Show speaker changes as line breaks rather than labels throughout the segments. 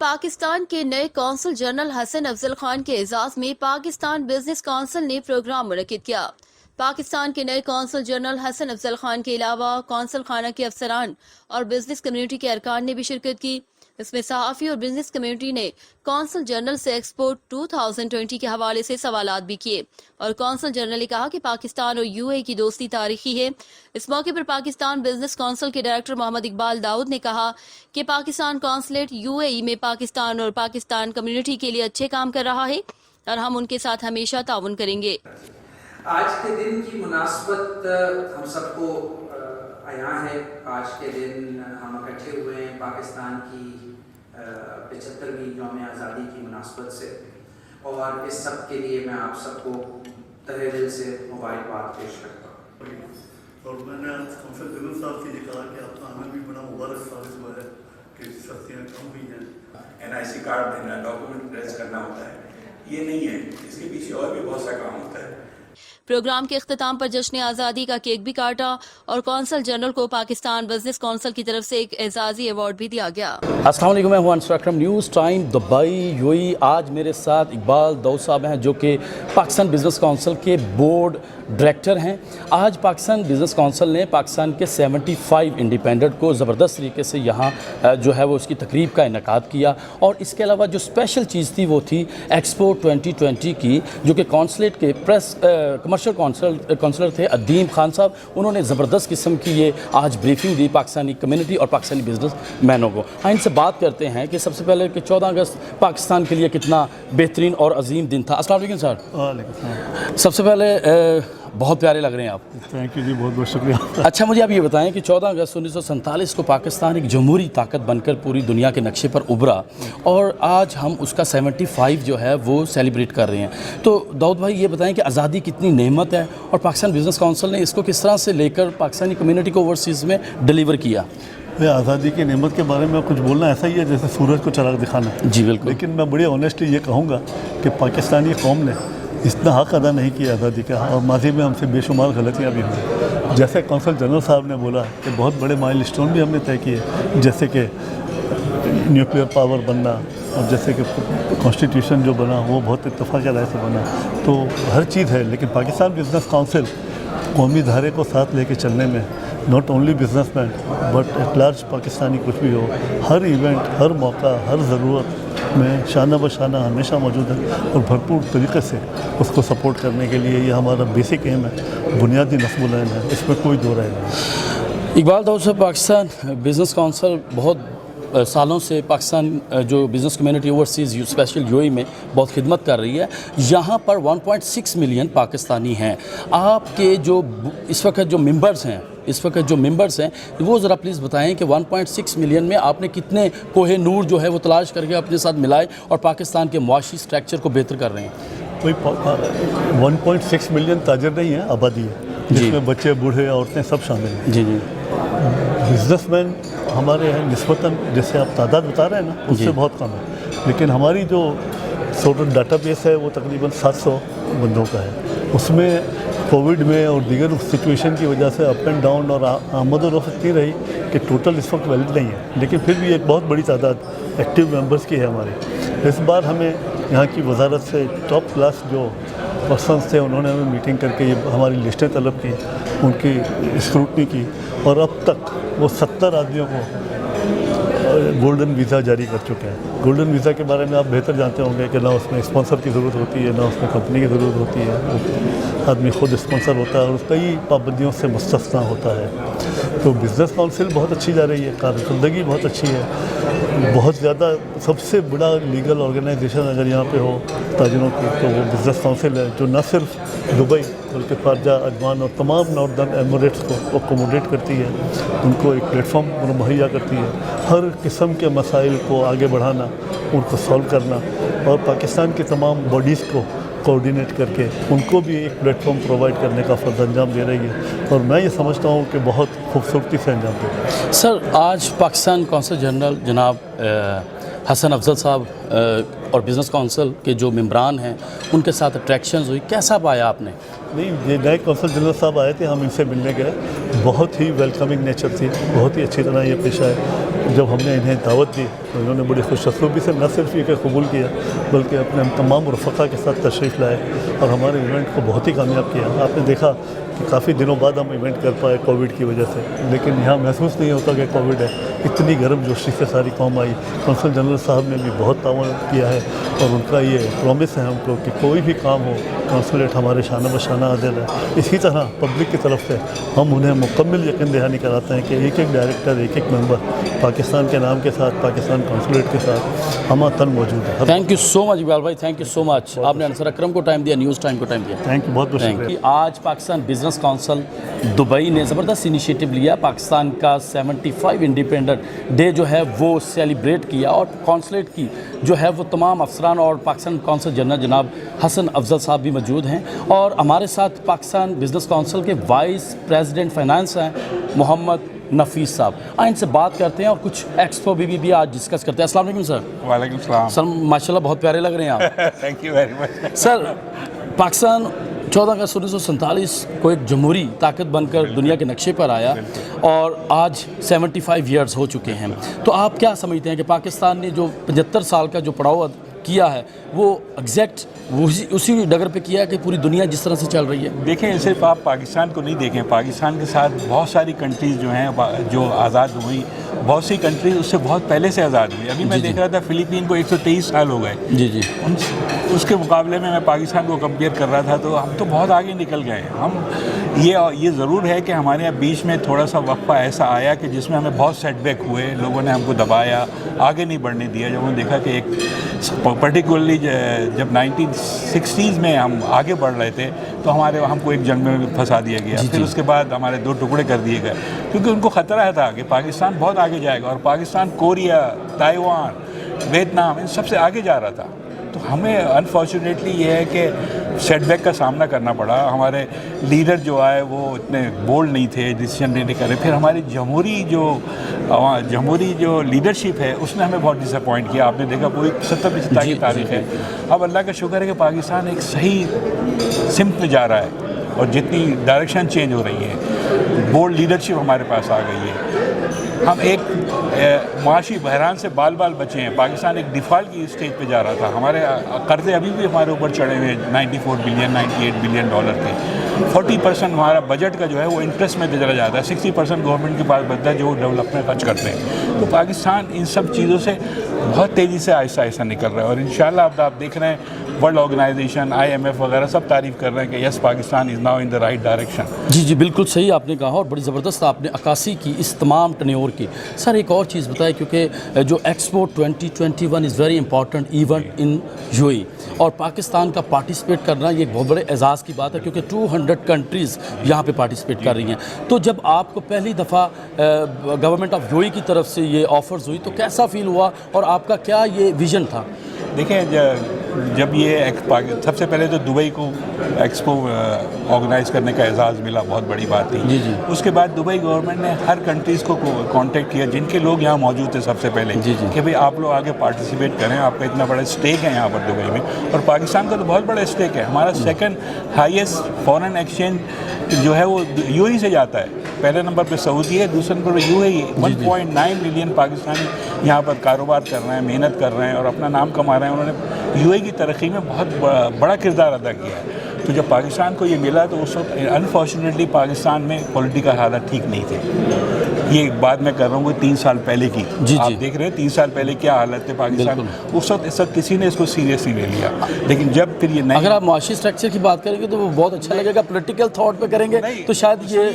पाकिस्तान के नए consul general Hasan Afzal Khan के एजाज में पाकिस्तान बिजनेस काउंसिल ने प्रोग्राम मुनक्किद किया। पाकिस्तान के नए कौंसल जनरल हसन अफजल खान के अलावा कौंसल खाना के अफसरान और बिजनेस कम्युनिटी के अरकान ने भी शिरकत की। इसमें सहाफ़ी और बिजनेस कम्युनिटी ने कौंसल जनरल से एक्सपो 2020 के हवाले से सवालात भी किए और कौंसल जनरल ने कहा कि पाकिस्तान और यूएई की दोस्ती तारीखी है। इस मौके पर पाकिस्तान बिजनेस काउंसिल के डायरेक्टर मोहम्मद इकबाल दाऊद ने कहा कि पाकिस्तान कौंसलेट यूएई में पाकिस्तान और पाकिस्तान कम्युनिटी के लिए अच्छे काम कर रहा है और हम उनके साथ हमेशा ताउन करेंगे।
आज के दिन की मुनासबत हम सबको आया है। आज के दिन हम इकट्ठे हुए हैं पाकिस्तान की 75वीं यौम आज़ादी की मुनासबत से, और इस सब के लिए मैं आप सबको तहे दिल से मुबारकबाद पेश करता हूँ।
और मैंने कौंसल जनरल साहब से ये कहा कि आपका आना भी बड़ा मुबारक साबित हुआ है कि सख्तियाँ कम हुई हैं।
NIC कार्ड देना, डॉक्यूमेंट प्रेस करना होता है, ये नहीं है, इसके पीछे और भी बहुत सा काम होता है।
प्रोग्राम के इख्तिताम पर जश्न आज़ादी का केक भी काटा और कौंसल जनरल को पाकिस्तान बिजनेस काउंसिल की तरफ से एक एजाजी अवार्ड भी दिया गया।
अस्सलाम वालेकुम, मैं हूं अंसर अकरम, न्यूज़ टाइम दुबई यूएई। आज मेरे साथ इकबाल दाऊद साहब हैं जो कि पाकिस्तान बिजनेस काउंसिल के बोर्ड डायरेक्टर हैं। आज पाकिस्तान बिजनेस काउंसिल ने पाकिस्तान के 75 इंडिपेंडेंट को ज़बरदस्त तरीके से यहाँ जो है वो उसकी तकरीब का इनेकाद किया, और इसके अलावा जो स्पेशल चीज़ थी वो थी एक्सपो 2020 की, जो कि कौंसलेट के प्रेस कमर्शियल काउंसलर थे अदीम खान साहब। उन्होंने ज़बरदस्त किस्म की ये आज ब्रीफिंग दी पाकिस्तानी कम्युनिटी और पाकिस्तानी बिजनेस मैनों को। इनसे बात करते हैं कि सबसे पहले कि 14 अगस्त पाकिस्तान के लिए कितना बेहतरीन और अजीम दिन था। अस्सलाम वालेकुम सर।
वालेकुम।
सबसे पहले बहुत प्यारे लग रहे हैं आप।
थैंक यू जी, बहुत बहुत शुक्रिया।
अच्छा, मुझे आप ये बताएं कि 14 अगस्त 1947 को पाकिस्तान एक जमहूरी ताकत बनकर पूरी दुनिया के नक्शे पर उभरा, और आज हम उसका 75 जो है वो सेलिब्रेट कर रहे हैं। तो दाऊद भाई ये बताएं कि आज़ादी कितनी नेमत है और पाकिस्तान बिजनेस काउंसिल ने इसको किस तरह से लेकर पाकिस्तानी कम्युनिटी को ओवरसीज़ में डिलीवर किया।
आज़ादी की नेमत के बारे में कुछ बोलना ऐसा ही है जैसे सूरज को चराग दिखाना।
जी बिल्कुल।
लेकिन मैं बड़ी ऑनेस्टली ये कहूँगा कि पाकिस्तानी कौम ने इतना हक अदा नहीं किया आज़ादी का, और माजी में हमसे बेशुमार गलतियाँ भी हुई। जैसे कौंसल जनरल साहब ने बोला कि बहुत बड़े माइलस्टोन भी हमने तय किए, जैसे कि न्यूक्लियर पावर बनना, और जैसे कि कॉन्स्टिट्यूशन जो बना वो बहुत इत्तेफाक राय से बना। तो हर चीज़ है, लेकिन पाकिस्तान बिजनेस काउंसिल कौमी धारे को साथ लेके चलने में not only businessman but at large Pakistani कुछ भी हो, हर इवेंट, हर मौका, हर ज़रूरत में शाना बशाना हमेशा मौजूद है, और भरपूर तरीके से उसको सपोर्ट करने के लिए ये हमारा बेसिक एम है, बुनियादी नस्बुलैन है, इसमें कोई दो राय नहीं।
इकबाल दाऊद साहब, पाकिस्तान बिजनेस काउंसिल बहुत सालों से पाकिस्तान जो business community overseas special UAE में बहुत खिदमत कर रही है। यहाँ पर 1.6 मिलियन पाकिस्तानी हैं। आपके जो इस वक्त जो मेंबर्स हैं वो ज़रा प्लीज़ बताएं कि 1.6 मिलियन में आपने कितने कोहे नूर जो है वो तलाश करके अपने साथ मिलाए और पाकिस्तान के मुआशी स्ट्रक्चर को बेहतर कर रहे हैं।
कोई 1.6 मिलियन ताजर नहीं है, आबादी है, जिसमें बच्चे, बूढ़े, औरतें सब शामिल हैं।
जी जी।
बिजनेसमैन हमारे हैं निस्बतन, जैसे आप तादाद बता रहे हैं ना, उससे बहुत कम है, लेकिन हमारी जो टोटल डाटाबेस है वो तकरीबन 700 बंदों का है। उसमें कोविड में और दीगर सिचुएशन की वजह से अप एंड डाउन और आमद और रफ्त इतनी रही कि टोटल इस वक्त वैलिड नहीं है, लेकिन फिर भी एक बहुत बड़ी तादाद एक्टिव मेंबर्स की है हमारे। इस बार हमें यहाँ की वजारत से टॉप क्लास जो पर्सनस थे उन्होंने हमें मीटिंग करके ये हमारी लिस्टें तलब की, उनकी स्क्रूटनी की, और अब तक वो 70 आदमियों को गोल्डन वीज़ा जारी कर चुके हैं। गोल्डन वीज़ा के बारे में आप बेहतर जानते होंगे कि ना उसमें स्पॉन्सर की ज़रूरत होती है, ना उसमें कंपनी की ज़रूरत होती है, वो आदमी खुद स्पॉन्सर होता है और कई पाबंदियों से मुस्तस्ना होता है। तो बिज़नेस काउंसिल बहुत अच्छी जा रही है, कारकर्दगी बहुत अच्छी है, बहुत ज़्यादा सबसे बड़ा लीगल ऑर्गेनाइजेशन अगर यहाँ पे हो ताजिरों की तो वो बिज़नेस काउंसिल है, जो न सिर्फ दुबई बल्कि फारजा, अजमान और तमाम नॉर्दर्न एमिरेट्स को अकोमोडेट करती है, उनको एक प्लेटफॉर्म मुहैया करती है, हर किस्म के मसाइल को आगे बढ़ाना, उनको सॉल्व करना, और पाकिस्तान के तमाम बॉडीज़ को कोऑर्डिनेट करके उनको भी एक प्लेटफॉर्म प्रोवाइड करने का फ़र्ज़ अंजाम दे रही है, और मैं ये समझता हूँ कि बहुत खूबसूरती से अंजाम दे रही है।
सर, आज पाकिस्तान कौंसल जनरल जनाब हसन अफजल साहब और बिज़नेस काउंसिल के जो मेंबरान हैं उनके साथ अट्रैक्शंस हुई, कैसा पाया आपने?
नहीं, ये नए कौंसल जनरल साहब आए थे, हम इनसे मिलने गए, बहुत ही वेलकमिंग नेचर थी, बहुत ही अच्छी तरह ये पेश आए। जब हमने इन्हें दावत दी तो इन्होंने बड़ी खुशअसलूबी से न सिर्फ ये कि कबूल किया बल्कि अपने तमाम रफ़क़ा के साथ तशरीफ़ लाए और हमारे इवेंट को बहुत ही कामयाब किया। आपने देखा कि काफ़ी दिनों बाद हम इवेंट कर पाए कोविड की वजह से, लेकिन यहाँ महसूस नहीं होता कि कोविड है। इतनी गर्म जोशी से सारी कौम आई। कौंसल जनरल साहब ने भी बहुत ताउन किया है और उनका ये प्रॉमिस है हमको कि कोई भी काम हो कौंसलेट हमारे शाना बशाना आदिल है। इसी तरह पब्लिक की तरफ से हम उन्हें मुकम्मल यकीन दहानी कराते हैं कि एक एक डायरेक्टर, एक एक मेंबर पाकिस्तान के नाम के साथ, पाकिस्तान कौंसलेट के साथ हम तन मौजूद है।
Thank you so much Iqbal भाई, थैंक यू सो मच। आपने अंसर अकरम को टाइम दिया, न्यूज़ टाइम को टाइम दिया,
थैंक यू, बहुत बहुत
थैंक
शुक्रिया।
यू। आज पाकिस्तान बिजनेस काउंसिल दुबई ने ज़बरदस्त इनिशिएटिव लिया, पाकिस्तान का 75 इंडिपेंडेंट डे जो है वो सेलिब्रेट किया और कौंसलेट की जो है वो तमाम अफसरान और पाकिस्तान कौंसल जनरल जनाब हसन अफजल साहब भी मौजूद हैं और हमारे साथ पाकिस्तान बिजनेस काउंसिल के वाइस प्रेसिडेंट फाइनेंस हैं मोहम्मद नफीस साहब। इनसे बात करते हैं और कुछ एक्सपो भी आज डिस्कस करते हैं। अस्सलाम वालेकुम सर।
वालेकुम सलाम।
सर माशाल्लाह बहुत प्यारे लग रहे हैं आप।
Thank you very much.
Sir Pakistan 14 अगस्त 1947 को एक जमहूरी ताकत बनकर दुनिया के नक्शे पर आया और आज 75 ईयर्स हो चुके हैं। तो आप क्या समझते हैं कि पाकिस्तान ने जो 75 साल का जो पड़ाव किया है वो एग्जैक्ट उसी डगर पे किया है कि पूरी दुनिया जिस तरह से चल रही है?
देखें, सिर्फ आप पाकिस्तान को नहीं देखें, पाकिस्तान के साथ बहुत सारी कंट्रीज़ जो हैं जो आज़ाद हुई, बहुत सी कंट्रीज़ उससे बहुत पहले से आज़ाद हुई। अभी मैं देख रहा था फ़िलीपीन को 123 साल हो गए।
जी जी।
उसके मुकाबले में मैं पाकिस्तान को कंपेयर कर रहा था तो हम तो बहुत आगे निकल गए। हम ये ज़रूर है कि हमारे यहाँ बीच में थोड़ा सा वक्फा ऐसा आया कि जिसमें हमें बहुत सेटबैक हुए, लोगों ने हमको दबाया, आगे नहीं बढ़ने दिया। जब हमने देखा कि एक पर्टिकुलरली जब 1960s में हम आगे बढ़ रहे थे तो हमको एक जंग में फंसा दिया गया। फिर उसके बाद हमारे 2 टुकड़े कर दिए गए क्योंकि उनको ख़तरा था कि पाकिस्तान बहुत आगे जाएगा और पाकिस्तान कोरिया, ताइवान, वियतनाम इन सबसे आगे जा रहा था। तो हमें अनफॉर्चुनेटली ये है कि सेटबैक का सामना करना पड़ा। हमारे लीडर जो आए वो इतने बोल्ड नहीं थे, डिसीजन लेने करे। फिर हमारी जमहूरी जो लीडरशिप है उसने हमें बहुत डिसअपॉइंट किया। आपने देखा पूरी 70-75 की तारीख है। अब अल्लाह का शुक्र है कि पाकिस्तान एक सही सिमत में जा रहा है और जितनी डायरेक्शन चेंज हो रही है, बोल्ड लीडरशिप हमारे पास आ गई है। हम एक माशी बहरान से बाल बचे हैं। पाकिस्तान एक डिफ़ॉल्ट की स्टेज पे जा रहा था। हमारे कर्ज़े अभी भी हमारे ऊपर चढ़े हुए 94 बिलियन, 98 बिलियन डॉलर थे। 40% हमारा बजट का जो है वो इंटरेस्ट में चला जाता है। 60% गवर्नमेंट के पास बचता है जो डेवलपमेंट में खर्च करते हैं। तो पाकिस्तान इन सब चीज़ों से बहुत तेज़ी से आहिस्ता निकल रहा है और इंशाल्लाह आप देख रहे हैं वर्ल्ड ऑर्गेनाइजेशन, IMF वगैरह सब तारीफ़ कर रहे हैं कि yes Pakistan is now in the right direction.
जी बिल्कुल सही आपने कहा और बड़ी ज़बरदस्त आपने अक्कासी की इस तमाम टन्योर की। सर एक और चीज़ बताएं क्योंकि जो expo 2021 is very important event in UAE और पाकिस्तान का पार्टिसिपेट करना ये एक बहुत बड़े एजाज़ की बात है क्योंकि 200 कंट्रीज़ यहाँ पे पार्टिसिपेट कर रही हैं। तो जब आपको पहली दफ़ा गवर्नमेंट ऑफ UAE की तरफ से ये ऑफ़र्स हुई तो कैसा फ़ील हुआ और आपका क्या ये विज़न था?
देखें, जब ये सबसे पहले तो दुबई को एक्सपो ऑर्गेनाइज़ करने का एजाज़ मिला, बहुत बड़ी बात थी।
जी जी।
उसके बाद दुबई गवर्नमेंट ने हर कंट्रीज़ को कांटेक्ट किया जिनके लोग यहाँ मौजूद थे सबसे पहले।
जी जी।
कि भाई आप लोग आगे पार्टिसिपेट करें, आपका इतना बड़ा स्टेक है यहाँ पर दुबई में और पाकिस्तान का तो बहुत बड़ा स्टेक है। हमारा सेकंड हाईएस्ट फॉरेन एक्सचेंज जो है वो UAE से जाता है। पहले नंबर पे सऊदी है, दूसरे नंबर पे UAE। 1.9 मिलियन पाकिस्तानी यहाँ पर कारोबार कर रहे हैं, मेहनत कर रहे हैं और अपना नाम कमा रहे हैं। उन्होंने UAE की तरक्की में बहुत बड़ा किरदार अदा किया है। तो जब पाकिस्तान को ये मिला तो उस वक्त अनफॉर्चुनेटली पाकिस्तान में पॉलिटिकल हालत ठीक नहीं थे। ये बात मैं कर रहा हूँ 3 साल पहले की।
जी
आप
जी।
देख रहे हैं 3 साल पहले क्या हालत थे पाकिस्तान। उस वक्त किसी ने इसको सीरियसली नहीं लिया। लेकिन जब फिर ये नहीं,
अगर आप मुआशी स्ट्रक्चर की बात करेंगे तो वो बहुत अच्छा लगेगा। पॉलिटिकल थॉट पे करेंगे तो शायद ये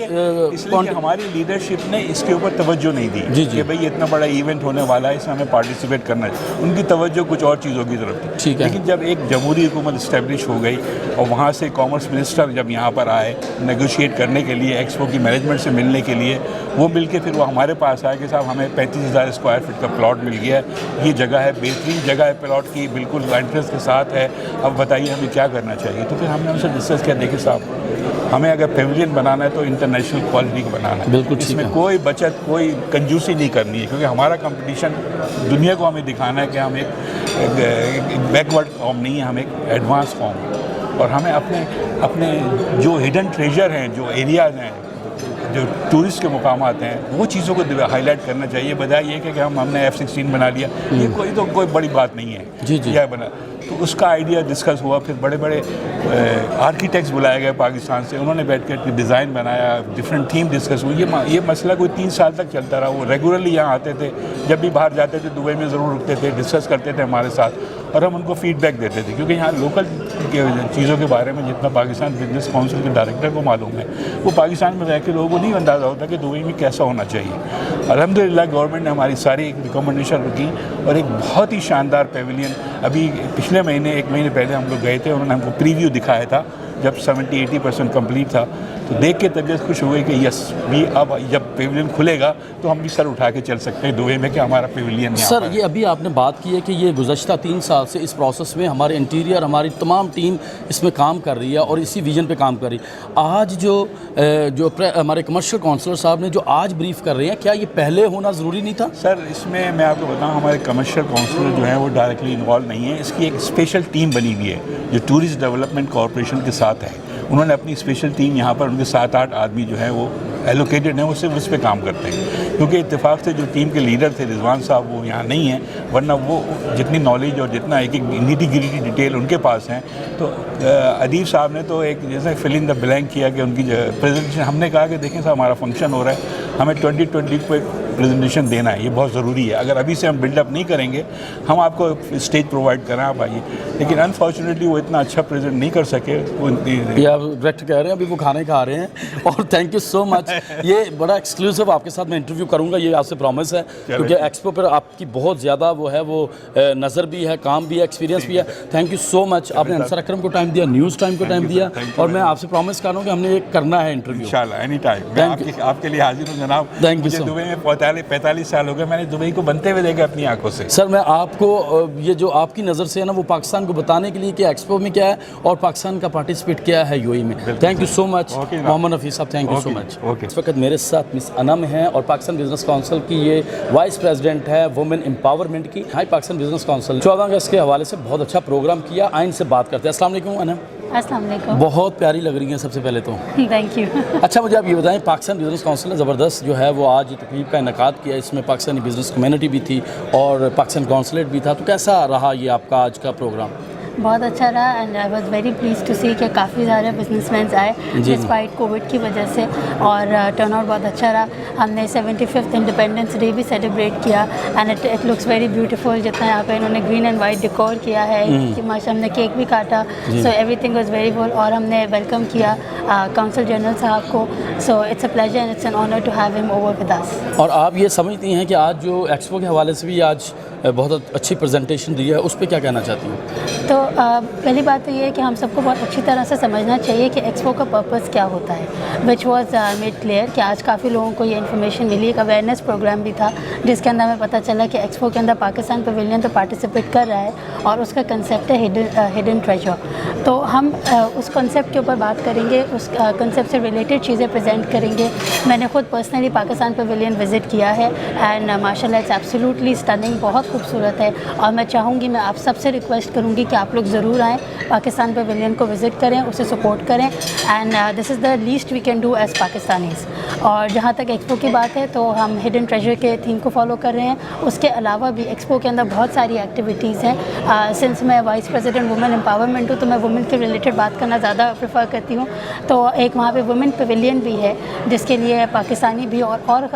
इसलिए कि हमारी लीडरशिप ने इसके ऊपर तवज्जो नहीं दी।
जी जी।
कि भाई इतना बड़ा इवेंट होने वाला है, इसमें हमें पार्टिसिपेट करना है। उनकी तवज्जो कुछ और चीज़ों की तरफ थी।
ठीक है।
लेकिन जब एक जमहूरी हुकूमत इस्टेब्लिश हो गई और वहाँ से कॉमर्स मिनिस्टर जब यहाँ पर आए नेगोशिएट करने के लिए, एक्सपो की मैनेजमेंट से मिलने के लिए, वो मिल के फिर वो हमारे पास आया कि साहब हमें 35,000 स्क्वायर फीट का प्लॉट मिल गया है। ये जगह है, बेहतरीन जगह है प्लॉट की, बिल्कुल एंट्रेंस के साथ है। अब बताइए हमें क्या करना चाहिए। तो फिर हमने उनसे डिस्कस किया, देखिए साहब हमें अगर पेविलियन बनाना है तो इंटरनेशनल क्वालिटी का बनाना है।
बिल्कुल ठीक
इसमें
है।
कोई बचत, कोई कंजूसी नहीं करनी है क्योंकि हमारा कंपटीशन दुनिया को हमें दिखाना है कि हम एक बैकवर्ड कौम नहीं है, हम एक एडवांस कौम है। اور ہمیں اپنے جو ہڈن ٹریجر ہیں، جو ایریاز ہیں، جو ٹورسٹ کے مقامات ہیں، وہ چیزوں کو ہائی لائٹ کرنا چاہیے، بجائے یہ کہ ہم نے F-16 بنا لیا، یہ کوئی بڑی بات نہیں ہے.
جی
کیا بنا، تو اس کا آئیڈیا ڈسکس ہوا. پھر بڑے بڑے آرکیٹیکٹس بلائے گئے پاکستان سے، انہوں نے بیٹھ کر ڈیزائن بنایا، ڈفرینٹ تھیم ڈسکس ہوئی. یہ مسئلہ کوئی 3 سال تک چلتا رہا. وہ ریگولرلی یہاں آتے تھے، جب بھی باہر جاتے تھے دبئی میں ضرور رکتے تھے، ڈسکس کرتے تھے ہمارے ساتھ، اور ہم ان کو فیڈ بیک دیتے تھے. کیونکہ یہاں لوکل چیزوں کے بارے میں جتنا پاکستان بزنس کونسل کے ڈائریکٹر کو معلوم ہے، وہ پاکستان میں رہ کے لوگوں کو نہیں اندازہ ہوتا کہ دبئی میں کیسا ہونا چاہیے. الحمدللہ گورنمنٹ نے ہماری ساری ریکمنڈیشن کی، اور ایک بہت ہی شاندار پیویلین ابھی پچھلے مہینے 1 مہینے پہلے ہم لوگ گئے تھے، انہوں نے ہم کو پریویو دکھایا تھا جب 70-80% کمپلیٹ تھا. تو دیکھ کے طبیعت خوش ہو گئی کہ یس بھی اب جب پیویلین کھلے گا تو ہم بھی سر اٹھا کے چل سکتے ہیں دبئی میں کہ ہمارا پیویلین.
سر یہ ابھی آپ نے بات کی ہے کہ یہ گزشتہ 3 سال سے اس پروسیس میں ہمارے انٹیریئر ہماری تمام ٹیم اس میں کام کر رہی ہے اور اسی ویژن پہ کام کر رہی ہے. آج جو ہمارے کمرشل کونسلر صاحب نے جو آج بریف کر رہے ہیں، کیا یہ پہلے ہونا ضروری نہیں تھا؟
سر اس میں آپ کو بتاؤں، ہمارے کمرشل کونسلر جو ہیں وہ ڈائریکٹلی انوالو نہیں ہیں. اس کی ایک اسپیشل ٹیم بنی ہوئی ہے جو ٹورسٹ ڈیولپمنٹ کارپوریشن کے ساتھ ہے. انہوں نے اپنی اسپیشل ٹیم یہاں پر، ان کے 7-8 آدمی جو ہیں وہ ایلوکیٹڈ ہیں، وہ صرف اس پہ کام کرتے ہیں. کیونکہ اتفاق سے جو ٹیم کے لیڈر تھے رضوان صاحب، وہ یہاں نہیں ہیں، ورنہ وہ جتنی نالج اور جتنا ایک نیٹی گریٹی ڈیٹیل ان کے پاس ہیں. تو ادیب صاحب نے تو ایک جیسے فل ان دا بلینک کیا کہ ان کی پریزنٹیشن، ہم نے کہا کہ دیکھیں صاحب ہمارا فنکشن ہو رہا ہے، ہمیں 2020 کو ایک پریزنٹیشن دینا ہے، یہ بہت ضروری ہے. اگر ابھی سے ہم بلڈ اپ نہیں کریں گے، ہم آپ کو اسٹیج پرووائڈ کریں، آپ آئیے. لیکن انفارچونیٹلی وہ اتنا اچھا پریزنٹ نہیں کر سکے.
یہ آپ ڈائریکٹ کہہ رہے ہیں ابھی وہ کھانے کھا رہے ہیں. اور تھینک یو سو مچ. یہ بڑا ایکسکلوسیو آپ کے ساتھ میں انٹرویو کروں گا، یہ آپ سے پرومس ہے، کیونکہ ایکسپو پر آپ کی بہت زیادہ وہ ہے، وہ نظر بھی ہے، کام بھی ہے، ایکسپیرینس بھی ہے. تھینک یو سو مچ. آپ نے انصر اکرم کو ٹائم دیا، نیوز ٹائم کو ٹائم دیا، اور میں آپ سے پرومس کر رہا ہوں کہ ہم نے ایک کرنا ہے انٹرویو
انشاءاللہ اینی ٹائم. میں آپ کے لیے حاضر ہوں جناب.
Thank you.
دبئی میں 45 سال ہو گئے، میں نے دبئی کو بنتے ہوئے دیکھا اپنی آنکھوں سے.
سر میں آپ کو یہ جو آپ کی نظر سے ہے نا، وہ پاکستان کو بتانے کے لیے کہ ایکسپو میں کیا ہے اور پاکستان کا پارٹیسپیٹ کیا ہے UAE میں. تھینک یو سو مچ محمد حفیظ صاحب. تھینک یو سو مچ. اس وقت میرے ساتھ مس انم ہیں اور پاکستان بزنس کونسل کی یہ وائس پریزیڈنٹ ہے وومن امپاورمنٹ کی. ہائی پاکستان بزنس کونسل 14 اگست کے حوالے سے بہت اچھا پروگرام کیا. آئین سے بات کرتے ہیں. السلام علیکم انم.
السلام علیکم.
بہت پیاری لگ رہی ہیں سب سے پہلے تو.
Thank you.
اچھا مجھے آپ یہ بتائیں، پاکستان بزنس کونسل نے زبردست جو ہے وہ آج تقریب کا انعقاد کیا، اس میں پاکستانی بزنس کمیونٹی بھی تھی اور پاکستان کونسلیٹ بھی تھا. تو کیسا رہا یہ آپ کا آج کا پروگرام؟
بہت اچھا رہا and I was very please to see کہ کافی سارے بزنس مینس آئے ڈسپائٹ کووڈ کی وجہ سے، اور ٹرن آؤٹ بہت اچھا رہا. ہم نے 75th انڈیپینڈنس ڈے بھی سیلیبریٹ کیا and it looks very beautiful. جتنا یہاں پہ انہوں نے گرین اینڈ وائٹ ڈیکور کیا ہے کہ ماشاء ہم نے کیک بھی کاٹا. So everything was very full. اور ہم نے ویلکم کیا کونسل جنرل صاحب کو. So it's a pleasure and it's an honour to have him over with us.
اور آپ یہ سمجھتی ہیں کہ آج جو ایکسپو کے حوالے سے بھی آج بہت اچھی پریزنٹیشن دی ہے، اس پہ کیا کہنا چاہتی ہیں؟
تو پہلی بات تو یہ ہے کہ ہم سب کو بہت اچھی طرح سے سمجھنا چاہیے کہ ایکسپو کا پرپس کیا ہوتا ہے، وچ واز میڈ کلیئر کہ آج کافی لوگوں کو یہ انفارمیشن ملی. ایک اویئرنیس پروگرام بھی تھا جس کے اندر ہمیں پتہ چلا کہ ایکسپو کے اندر پاکستان پیویلین تو پارٹیسپیٹ کر رہا ہے اور اس کا کنسیپٹ ہے ہڈن ٹریجر. تو ہم اس کنسیپٹ کے اوپر بات کریں گے، اس کنسیپٹ سے ریلیٹڈ چیزیں پریزنٹ کریں گے. میں نے خود پرسنلی پاکستان پیویلین وزٹ کیا ہے اینڈ ماشاء اللہ اٹس ایبسلیوٹلی اسٹننگ، بہت خوبصورت ہے. اور میں چاہوں گی، میں آپ سب سے ریکویسٹ کروں گی کہ آپ لوگ ضرور آئیں، پاکستان پیویلین کو وزٹ کریں، اسے سپورٹ کریں and this is the least we can do as Pakistanis. اور جہاں تک ایکسپو کی بات ہے تو ہم ہڈن ٹریجر کے تھیم کو فالو کر رہے ہیں. اس کے علاوہ بھی ایکسپو کے اندر بہت ساری ایکٹیویٹیز ہیں. سنس میں وائس پریزیڈنٹ وومن امپاورمنٹ ہوں تو میں وومن کے ریلیٹڈ بات کرنا زیادہ پریفر کرتی ہوں. تو ایک وہاں پہ وومن پیویلین بھی ہے جس کے لیے پاکستانی بھی اور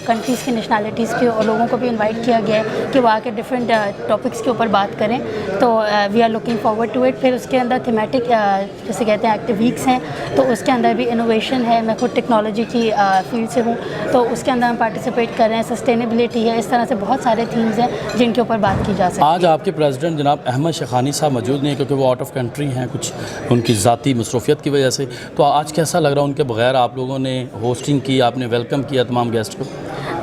کنٹریز کی نیشنلٹیز کے اور لوگوں کو بھی انوائٹ کیا گیا ہے کہ وہ آ کے ڈفرینٹ ٹاپکس کے اوپر بات کریں. تو we are looking forward to it. پھر اس کے اندر تھیمیٹک جیسے کہتے ہیں ایکٹیو ویکس ہیں، تو اس کے اندر بھی انوویشن ہے. میں خود ٹیکنالوجی کی فیلڈ سے ہوں تو اس کے اندر ہم پارٹیسپیٹ کر رہے ہیں. سسٹینیبلٹی ہے، اس طرح سے بہت سارے تھیمز ہیں جن کے اوپر بات کی جا سکتی ہے.
آج آپ کے پریزیڈنٹ جناب احمد شیخانی صاحب موجود نہیں کیونکہ وہ آؤٹ آف کنٹری ہیں کچھ ان کی ذاتی مصروفیت کی وجہ سے. تو آج کیسا لگ رہا ان کے بغیر آپ لوگوں نے ہوسٹنگ کی، آپ نے ویلکم کیا تمام گیسٹ کو؟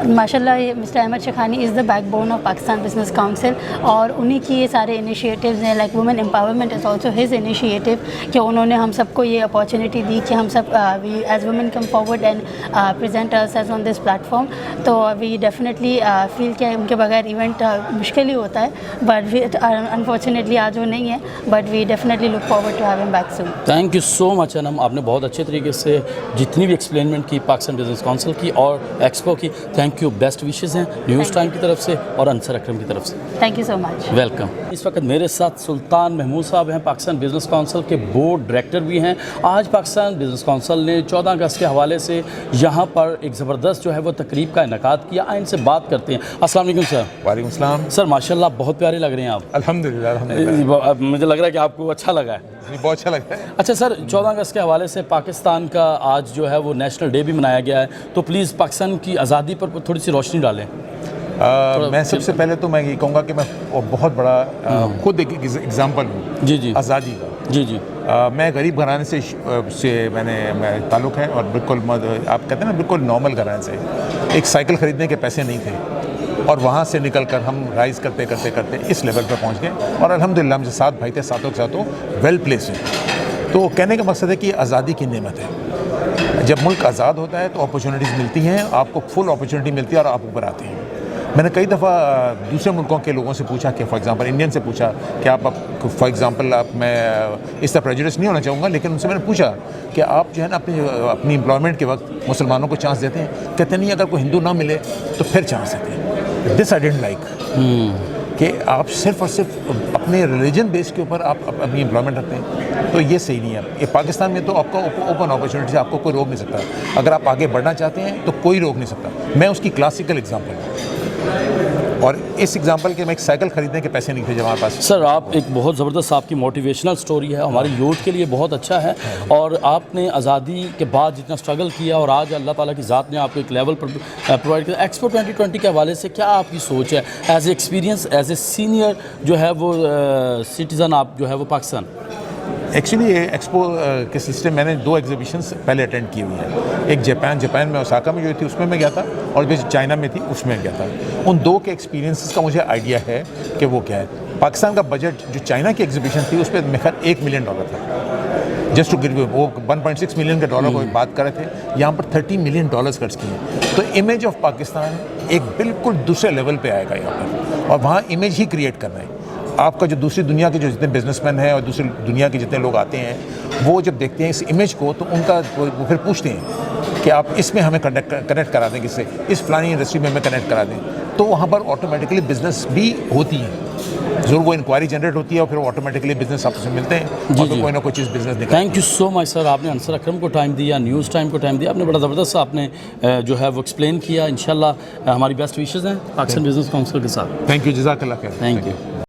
माशाल्लाह ये mister Ahmed Shekhani is the backbone of Pakistan business council, और उन्हीं की ये सारे इनिशिएटिव्स हैं, like women empowerment is also his initiative, कि उन्होंने हम सबको ये अपॉर्चुनिटी दी कि हम सब we as women come forward and present ourselves on this platform. तो वी डेफिनेटली फील कि उनके बगैर इवेंट मुश्किल ही होता है, बट अनफॉर्चुनेटली आज वो नहीं है, but we definitely look forward to have him back soon.
Thank you so much Anam, आपने बहुत अच्छे तरीके से जितनी भी एक्सप्लेनमेंट की पाकिस्तान बिजनेस काउंसिल की और एक्सपो की, थैंक यू। बेस्ट विशेज़ हैं न्यूज़ टाइम की तरफ से और अंसर अकरम की तरफ से।
Thank you so much.
Welcome. इस वक्त मेरे साथ सुल्तान महमूद साहब हैं, पाकिस्तान बिजनेस काउंसिल के बोर्ड डायरेक्टर भी हैं। आज पाकिस्तान बिजनेस काउंसिल ने 14 अगस्त के हवाले से यहाँ पर एक ज़बरदस्त जो है वो तकरीब का इनेकाद किया। आइए इनसे बात करते हैं। अस्सलाम वालेकुम सर।
वालेकुम सलाम।
सर माशाल्लाह बहुत प्यारे लग रहे हैं आप।
अल्हम्दुलिल्लाह अल्हम्दुलिल्लाह।
मुझे लग रहा है कि आपको अच्छा लगा है।
बहुत अच्छा लगता है।
अच्छा सर, 14 अगस्त के हवाले से पाकिस्तान का आज जो है वो नेशनल डे भी मनाया गया है, तो प्लीज़ पाकिस्तान की आज़ादी पर थोड़ी सी रोशनी डालें।
मैं सबसे पहले तो मैं ये कहूँगा कि मैं बहुत बड़ा खुद एक एग्ज़ाम्पल हूँ
जी जी
आज़ादी का।
जी जी।
मैं गरीब घराने से मैं ताल्लुक़ है, और बिल्कुल आप कहते हैं ना बिल्कुल नॉर्मल घराने से। एक साइकिल ख़रीदने के पैसे नहीं थे, और वहाँ से निकल कर हम राइज़ करते करते करते इस लेवल पर पहुँच गए, और अल्हम्दुलिल्लाह हम जो 7 भाई थे, सातों के सातों वेल प्लेस हैं। तो कहने का मकसद है कि आज़ादी की नेमत है। जब मुल्क आज़ाद होता है तो अपॉर्चुनिटीज़ मिलती हैं, आपको फुल अपॉर्चुनिटी मिलती है और आप ऊपर आते हैं। मैंने कई दफ़ा दूसरे मुल्कों के लोगों से पूछा कि फॉर एग्ज़ाम्पल इंडियन से पूछा कि आप फॉर एग्ज़ाम्पल आप, मैं इस तरह प्रेजुडिस नहीं होना चाहूँगा, लेकिन उनसे मैंने पूछा कि आप जो है ना अपनी एम्प्लॉयमेंट के वक्त मुसलमानों को चांस देते हैं? कहते नहीं, अगर कोई हिंदू ना मिले तो फिर चांस देते हैं। दिस आई डिडंट लाइक कि आप सिर्फ़ और सिर्फ अपने रिलीजन बेस के ऊपर आप अपनी एम्प्लॉयमेंट रखते हैं, तो ये सही नहीं है। ये पाकिस्तान में तो आपका ओपन अपॉर्चुनिटी से आपको कोई रोक नहीं सकता। अगर आप आगे बढ़ना चाहते हैं तो कोई रोक नहीं सकता। मैं उसकी क्लासिकल एग्जांपल हूँ, और इस एग्जांपल के मैं एक साइकिल ख़रीदने के पैसे नहीं थे जब हमारे पास।
सर आप एक बहुत ज़बरदस्त आपकी मोटिवेशनल स्टोरी है, हमारे यूथ के लिए बहुत अच्छा है, और आपने आज़ादी के बाद जितना स्ट्रगल किया और आज अल्लाह ताला की ज़ात ने आपको एक लेवल पर प्रोवाइड किया। एक्सपो 2020 के हवाले से क्या आपकी सोच है as a experience, as a senior जो है वो सिटीज़न आप जो है वो पाकिस्तान?
एक्चुअली ये एक्सपो के सिलसिले मैंने 2 एग्जीबिशंस पहले अटेंड की हुई हैं। एक जापान में ओसाका में जो थी उसमें मैं गया था, और जो चाइना में थी उसमें गया था। उन 2 के एक्सपीरियंसेस का मुझे आइडिया है कि वो क्या है। पाकिस्तान का बजट जो चाइना की एग्जीबिशन थी उस पर मेरे ख्याल $1 मिलियन था। जस्ट टू गिव यू, वो $1.6 मिलियन के डॉलर को बात कर रहे थे, यहाँ पर $30 मिलियन खर्च किए। तो इमेज ऑफ पाकिस्तान एक बिल्कुल दूसरे लेवल पे आएगा यहाँ पर, और वहाँ इमेज ही क्रिएट करना है। आपका जो दूसरी दुनिया के जो जितने बिजनेसमैन हैं और दूसरी दुनिया के जितने लोग आते हैं, वो जब देखते हैं इस इमेज को, तो उनका वो फिर पूछते हैं कि आप इसमें हमें कनेक्ट करा दें, किससे, इस फलानी इंडस्ट्री में हमें कनेक्ट करा दें। तो वहाँ पर ऑटोमेटिकली बिजनेस भी होती है, ज़रूर वो इंक्वायरी जनरेट होती है, और फिर ऑटोमेटिकली बिजनेस आपस में मिलते हैं, और फिर कोई ना कोई चीज़ बिजनेस निकलती है।
Thank you so much sir, आपने अंसर अकरम को टाइम दिया, न्यूज़ टाइम को टाइम दिया, आपने बड़ा ज़बरदस्त आपने जो है वो एक्सप्लेन किया। इंशाल्लाह हमारी बेस्ट विशेज़ हैं पाकिस्तान बिजनेस काउंसिल के साथ।
थैंक यू, जज़ाकल्लाह खैर।
Thank you.